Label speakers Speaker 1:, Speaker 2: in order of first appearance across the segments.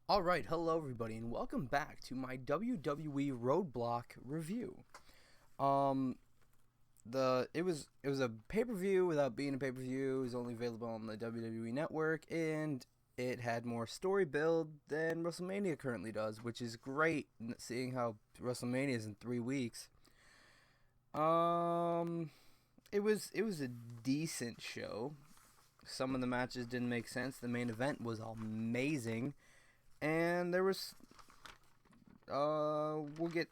Speaker 1: Alright, hello everybody, and welcome back to my WWE RoadBlock review. Um, it was a pay-per-view without being a pay-per-view. It was only available on the WWE Network, and it had more story build than WrestleMania currently does, which is great, seeing how WrestleMania is in 3 weeks. Um, it was a decent show. Some of the matches didn't make sense. The main event was amazing. And there was we'll get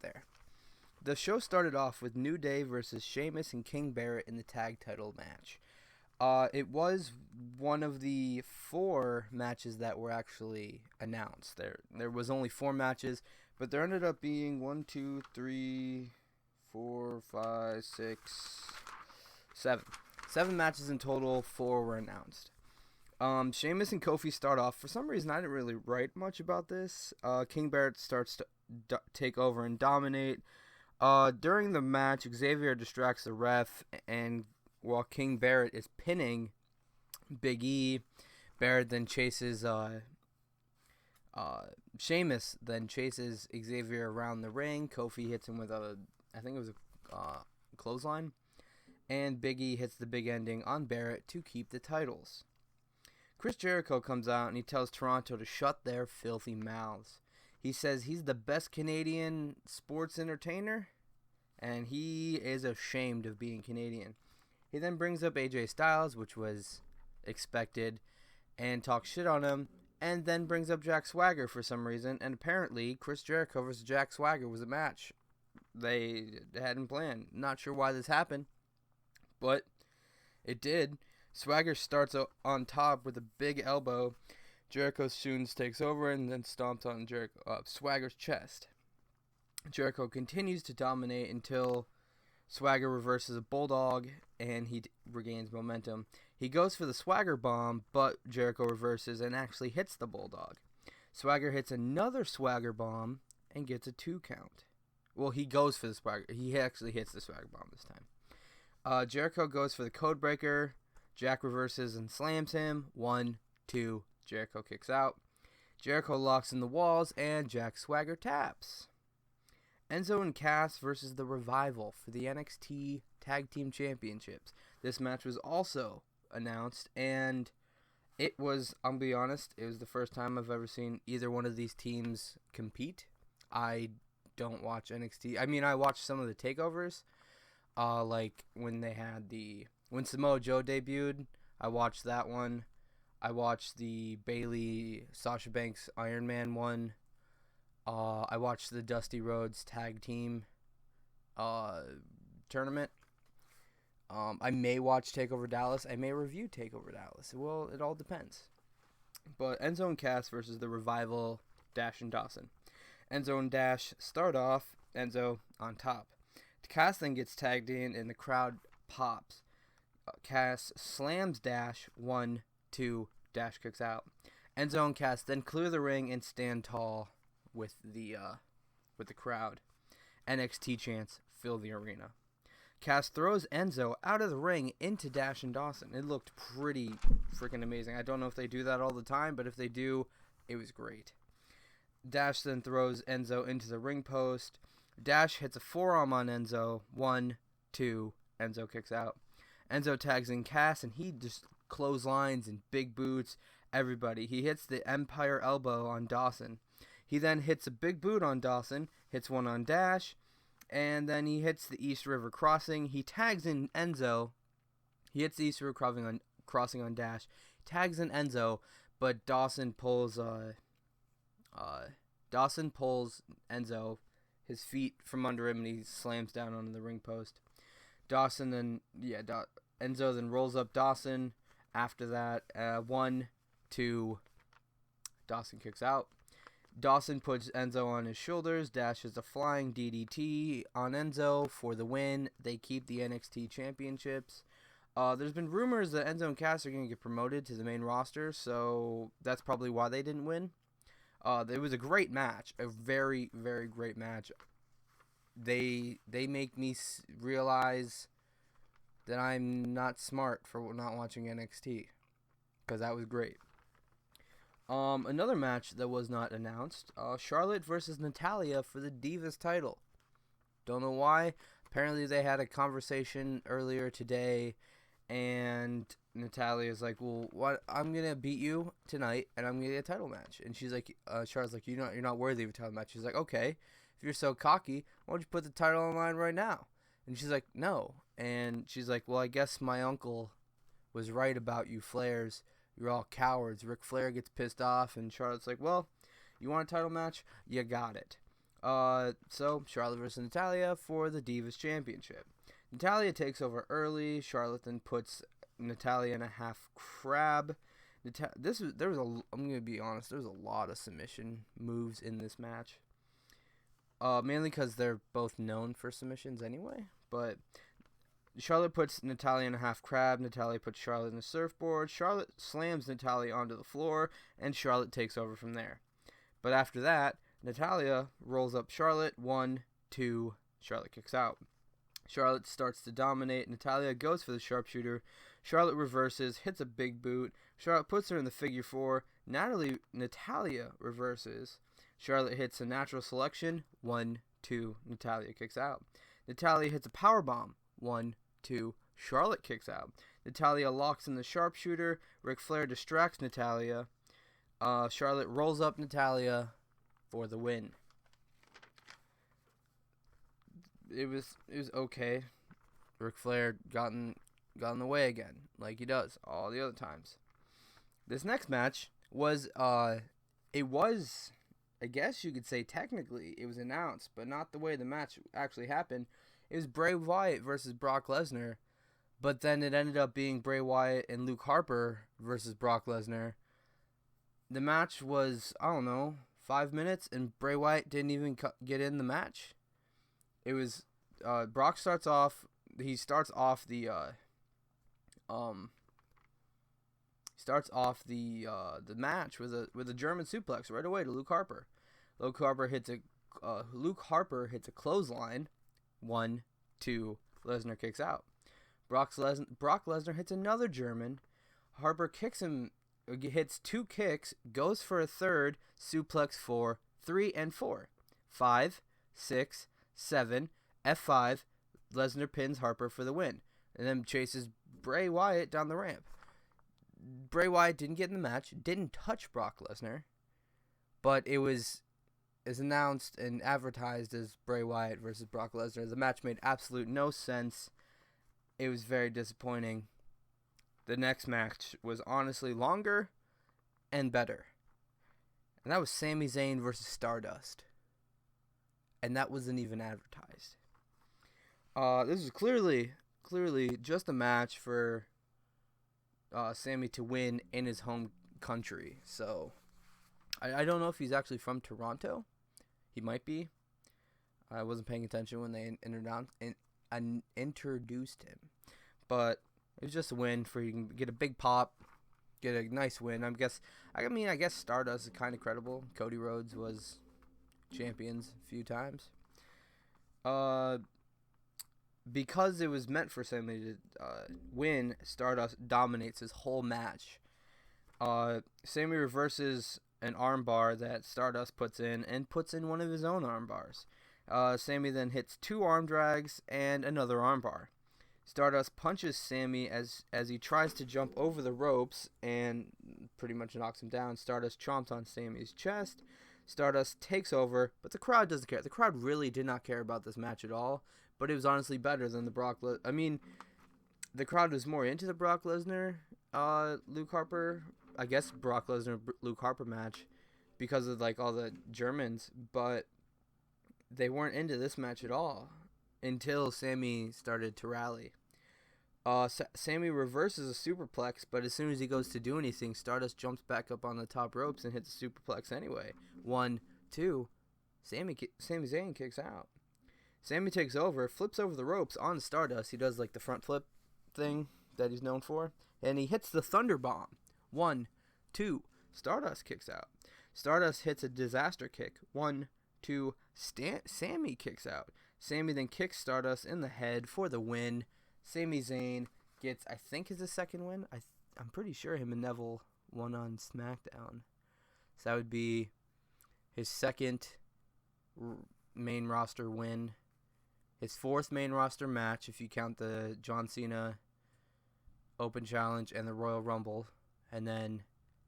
Speaker 1: there. The show started off with New Day versus Sheamus and King Barrett in the tag title match. It was one of the four matches that were actually announced. There was only four matches, but there ended up being 7. 7 matches in total. 4 were announced. Sheamus and Kofi start off. For some reason, I didn't really write much about this. King Barrett starts to take over and dominate. During the match, Xavier distracts the ref, and while King Barrett is pinning Big E, Barrett then chases Sheamus then chases Xavier around the ring. Kofi hits him with I think it was a clothesline, and Big E hits the big ending on Barrett to keep the titles. Chris Jericho comes out and he tells Toronto to shut their filthy mouths. He says he's the best Canadian sports entertainer, and he is ashamed of being Canadian. He then brings up AJ Styles, which was expected, and talks shit on him, and then brings up Jack Swagger for some reason, and apparently Chris Jericho versus Jack Swagger was a match they hadn't planned. Not sure why this happened, but it did. Swagger starts on top with a big elbow. Jericho soon takes over and then stomps on Swagger's chest. Jericho continues to dominate until Swagger reverses a bulldog and he regains momentum. He goes for the Swagger bomb, but Jericho reverses and actually hits the bulldog. Swagger hits another Swagger bomb and gets a 2 count. Well, he goes for the Swagger. He actually hits the Swagger bomb this time. Jericho goes for the Codebreaker. Jack reverses and slams him. 1, 2. Jericho kicks out. Jericho locks in the walls, and Jack Swagger taps. Enzo and Cass versus The Revival for the NXT Tag Team Championships. This match was also announced, and it was, I'll be honest, it was the first time I've ever seen either one of these teams compete. I don't watch NXT. I mean, I watched some of the takeovers, like when Samoa Joe debuted. I watched that one. I watched the Bayley Sasha Banks Iron Man one. I watched the Dusty Rhodes Tag Team tournament. I may watch TakeOver Dallas. I may review TakeOver Dallas. Well, it all depends. But Enzo and Cass versus The Revival, Dash and Dawson. Enzo and Dash start off. Enzo on top. Cass then gets tagged in and the crowd pops. Cass slams Dash. 1, 2. Dash kicks out. Enzo and Cass then clear the ring and stand tall with the crowd. NXT chants fill the arena. Cass throws Enzo out of the ring into Dash and Dawson. It looked pretty freaking amazing. I don't know if they do that all the time, but if they do, it was great. Dash then throws Enzo into the ring post. Dash hits a forearm on Enzo. 1, 2. Enzo kicks out. Enzo tags in Cass, and he just clotheslines and big boots everybody. He hits the Empire Elbow on Dawson. He then hits a big boot on Dawson, hits one on Dash, and then he hits the East River Crossing. He tags in Enzo. He hits the East River Crossing on Dash, tags in Enzo, but Dawson pulls Enzo, his feet from under him, and he slams down onto the ring post. Enzo then rolls up Dawson. After that, 1, 2, Dawson kicks out. Dawson puts Enzo on his shoulders, dashes a flying DDT on Enzo for the win. They keep the NXT championships. There's been rumors that Enzo and Cass are going to get promoted to the main roster, so that's probably why they didn't win. It was a great match, a very, very great match. They make me realize that I'm not smart for not watching NXT, because that was great. Another match that was not announced. Charlotte versus Natalya for the Divas title. Don't know why. Apparently they had a conversation earlier today, and Natalya's like, "Well, what? I'm gonna beat you tonight, and I'm gonna get a title match." And she's like, Charlotte's like, "You're not worthy of a title match." She's like, "Okay, if you're so cocky, why don't you put the title on the line right now?" And she's like, "No." And she's like, "Well, I guess my uncle was right about you Flairs. You're all cowards." Ric Flair gets pissed off, and Charlotte's like, "Well, you want a title match? You got it." So Charlotte versus Natalya for the Divas Championship. Natalya takes over early. Charlotte then puts Natalya in a half crab. I'm gonna be honest. There was a lot of submission moves in this match. Mainly because they're both known for submissions anyway. But Charlotte puts Natalya in a half crab. Natalya puts Charlotte in the surfboard. Charlotte slams Natalya onto the floor, and Charlotte takes over from there. But after that, Natalya rolls up Charlotte. 1, 2. Charlotte kicks out. Charlotte starts to dominate. Natalya goes for the sharpshooter. Charlotte reverses, hits a big boot. Charlotte puts her in the figure 4. Natalya reverses. Charlotte hits a natural selection. 1, 2. Natalya kicks out. Natalya hits a powerbomb. 1, 2. Charlotte kicks out. Natalya locks in the sharpshooter. Ric Flair distracts Natalya. Charlotte rolls up Natalya for the win. It was okay. Ric Flair got in the way again, like he does all the other times. This next match was I guess you could say technically it was announced, but not the way the match actually happened. It was Bray Wyatt versus Brock Lesnar, but then it ended up being Bray Wyatt and Luke Harper versus Brock Lesnar. The match was, 5 minutes, and Bray Wyatt didn't even get in the match. It was Brock starts off the match with a German suplex right away to Luke Harper. Luke Harper hits a clothesline. 1, 2. Lesnar kicks out. Brock Lesnar hits another German. Harper kicks him. Hits 2 kicks, goes for a third, suplex 4, 3, and 4. 5, 6, 7, F5, Lesnar pins Harper for the win, and then chases Bray Wyatt down the ramp. Bray Wyatt didn't get in the match, didn't touch Brock Lesnar, but it was announced and advertised as Bray Wyatt versus Brock Lesnar. The match made absolute no sense. It was very disappointing. The next match was honestly longer and better. And that was Sami Zayn versus Stardust. And that wasn't even advertised. This was clearly just a match for Sami to win in his home country. So, I don't know if he's actually from Toronto. He might be. I wasn't paying attention when they introduced him. But it was just a win for you can get a big pop, get a nice win. I guess Stardust is kind of credible. Cody Rhodes was champions a few times. Because it was meant for somebody to win, Stardust dominates his whole match. Sami reverses an armbar that Stardust puts in one of his own armbars. Sami then hits 2 arm drags and another armbar. Stardust punches Sami as he tries to jump over the ropes and pretty much knocks him down. Stardust chomps on Sami's chest. Stardust takes over, but the crowd doesn't care. The crowd really did not care about this match at all, but it was honestly better than the the crowd was more into the Brock Lesnar, Luke Harper, I guess Brock Lesnar, Luke Harper match because of all the Germans, but they weren't into this match at all until Sami started to rally. Sami reverses a superplex, but as soon as he goes to do anything, Stardust jumps back up on the top ropes and hits a superplex anyway. 1, 2. Sami Zayn kicks out. Sami takes over, flips over the ropes on Stardust. He does the front flip thing that he's known for, and he hits the Thunder Bomb. 1, 2. Stardust kicks out. Stardust hits a disaster kick. 1, 2. Sami kicks out. Sami then kicks Stardust in the head for the win. Sami Zayn gets, I think, his second win. I'm pretty sure him and Neville won on SmackDown. So that would be his second main roster win. His fourth main roster match, if you count the John Cena Open Challenge and the Royal Rumble. And then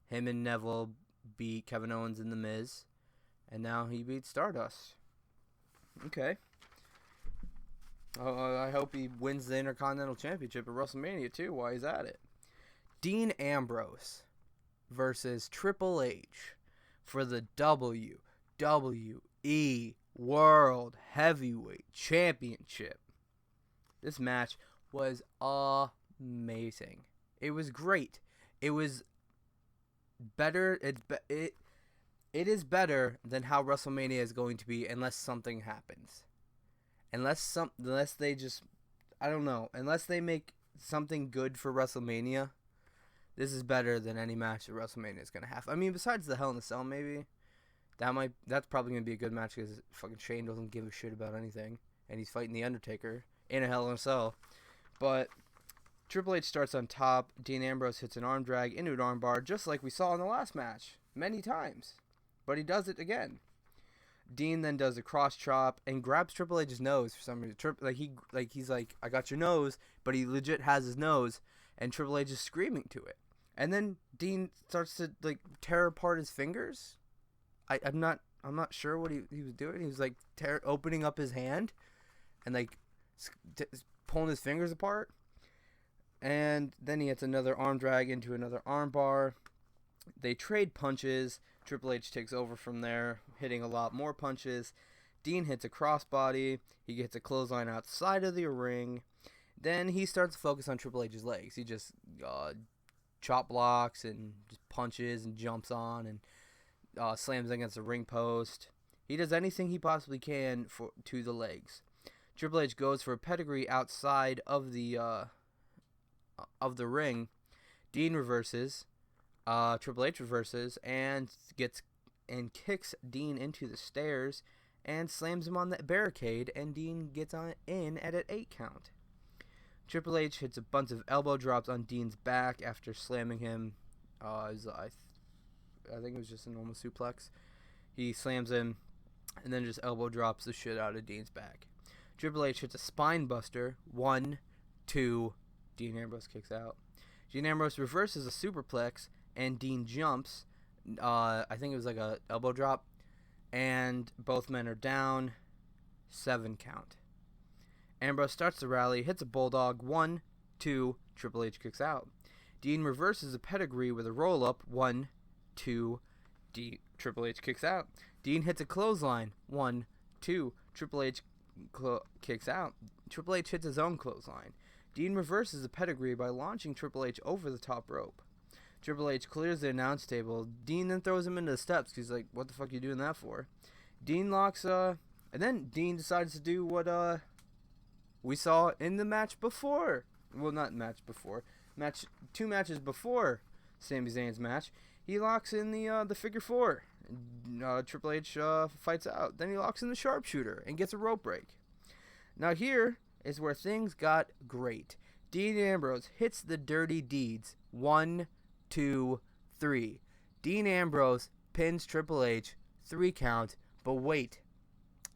Speaker 1: him and Neville beat Kevin Owens and The Miz. And now he beats Stardust. Okay. I hope he wins the Intercontinental Championship at WrestleMania too while he's at it. Dean Ambrose versus Triple H for the WWE World Heavyweight Championship. This match was amazing. It was great. It was better. It is better than how WrestleMania is going to be unless something happens. Unless they just, I don't know, unless they make something good for WrestleMania, this is better than any match that WrestleMania is going to have. I mean, besides the Hell in a Cell, maybe. That's probably going to be a good match because fucking Shane doesn't give a shit about anything. And he's fighting The Undertaker in a Hell in a Cell. But Triple H starts on top. Dean Ambrose hits an arm drag into an armbar, just like we saw in the last match. Many times. But he does it again. Dean then does a cross chop and grabs Triple H's nose for some reason. He's like, I got your nose, but he legit has his nose, and Triple H is screaming to it. And then Dean starts to like tear apart his fingers. I'm not sure what he was doing. He was like opening up his hand, and like pulling his fingers apart. And then he hits another arm drag into another arm bar. They trade punches. Triple H takes over from there, hitting a lot more punches. Dean hits a crossbody. He gets a clothesline outside of the ring. Then he starts to focus on Triple H's legs. He just chop blocks and just punches and jumps on and slams against the ring post. He does anything he possibly can to the legs. Triple H goes for a pedigree outside of the ring. Dean reverses. Triple H reverses and kicks Dean into the stairs and slams him on the barricade, and Dean gets in at an 8 count. Triple H hits a bunch of elbow drops on Dean's back after slamming him. I think it was just a normal suplex. He slams him and then just elbow drops the shit out of Dean's back. Triple H hits a spine buster. 1, 2. Dean Ambrose kicks out. Dean Ambrose reverses a superplex, and Dean jumps. I think it was like a elbow drop, and both men are down. 7 count. Ambrose starts the rally, hits a bulldog. 1, 2. Triple H kicks out. Dean reverses a pedigree with a roll up. 1, 2. Triple H kicks out. Dean hits a clothesline. 1, 2. Triple H kicks out. Triple H hits his own clothesline. Dean reverses the pedigree by launching Triple H over the top rope. Triple H clears the announce table. Dean then throws him into the steps. He's like, what the fuck are you doing that for? Dean locks, and then Dean decides to do what, we saw in the match before. Well, not match before. 2 matches before Sami Zayn's match. He locks in the figure 4. Triple H, fights out. Then he locks in the sharpshooter and gets a rope break. Now here is where things got great. Dean Ambrose hits the dirty deeds. 1, 2, 3. Dean Ambrose pins Triple H. 3 count. But wait.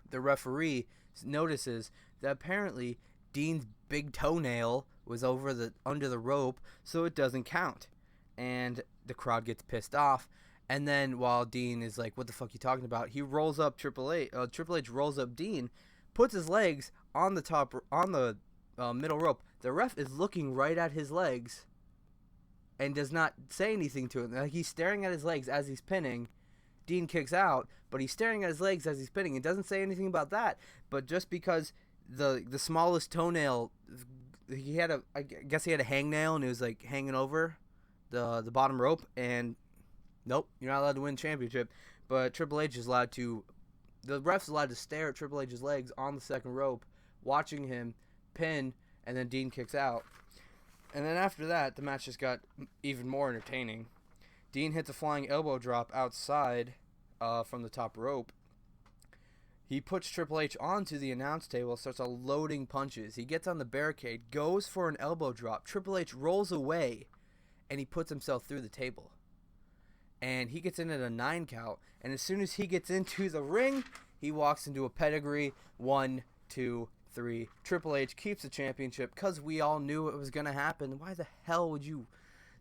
Speaker 1: The referee notices that apparently Dean's big toenail was under the rope, so it doesn't count. And the crowd gets pissed off. And then while Dean is like, what the fuck are you talking about? He rolls up Triple H. Triple H rolls up Dean, puts his legs on the middle rope. The ref is looking right at his legs and does not say anything to him. Like, he's staring at his legs as he's pinning. Dean kicks out, but he's staring at his legs as he's pinning. It doesn't say anything about that. But just because the smallest toenail, I guess he had a hangnail and it was like hanging over the bottom rope, and nope, you're not allowed to win championship. But Triple H is allowed to. The ref's allowed to stare at Triple H's legs on the second rope, watching him pin, and then Dean kicks out. And then after that, the match just got even more entertaining. Dean hits a flying elbow drop outside from the top rope. He puts Triple H onto the announce table, starts loading punches. He gets on the barricade, goes for an elbow drop. Triple H rolls away, and he puts himself through the table. and he gets in at a 9 count. And as soon as he gets into the ring, he walks into a pedigree. 1, 2, 3. Triple H keeps the championship because we all knew it was going to happen. Why the hell would you?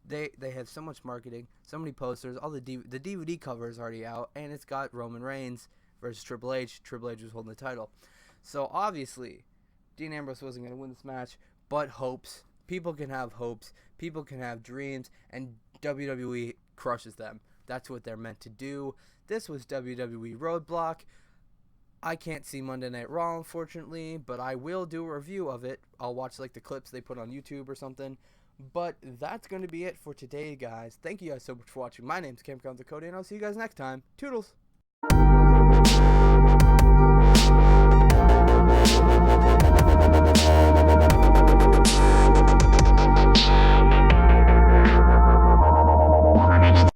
Speaker 1: They have so much marketing, so many posters. All the DVD cover is already out, and it's got Roman Reigns versus Triple H. Triple H was holding the title. So obviously, Dean Ambrose wasn't going to win this match, but hopes. People can have hopes. People can have dreams, and WWE crushes them. That's what they're meant to do. This was WWE RoadBlock. I can't see Monday Night Raw, unfortunately, but I will do a review of it. I'll watch like the clips they put on YouTube or something. But that's going to be it for today, guys. Thank you guys so much for watching. My name's Cam Dakota, and I'll see you guys next time. Toodles!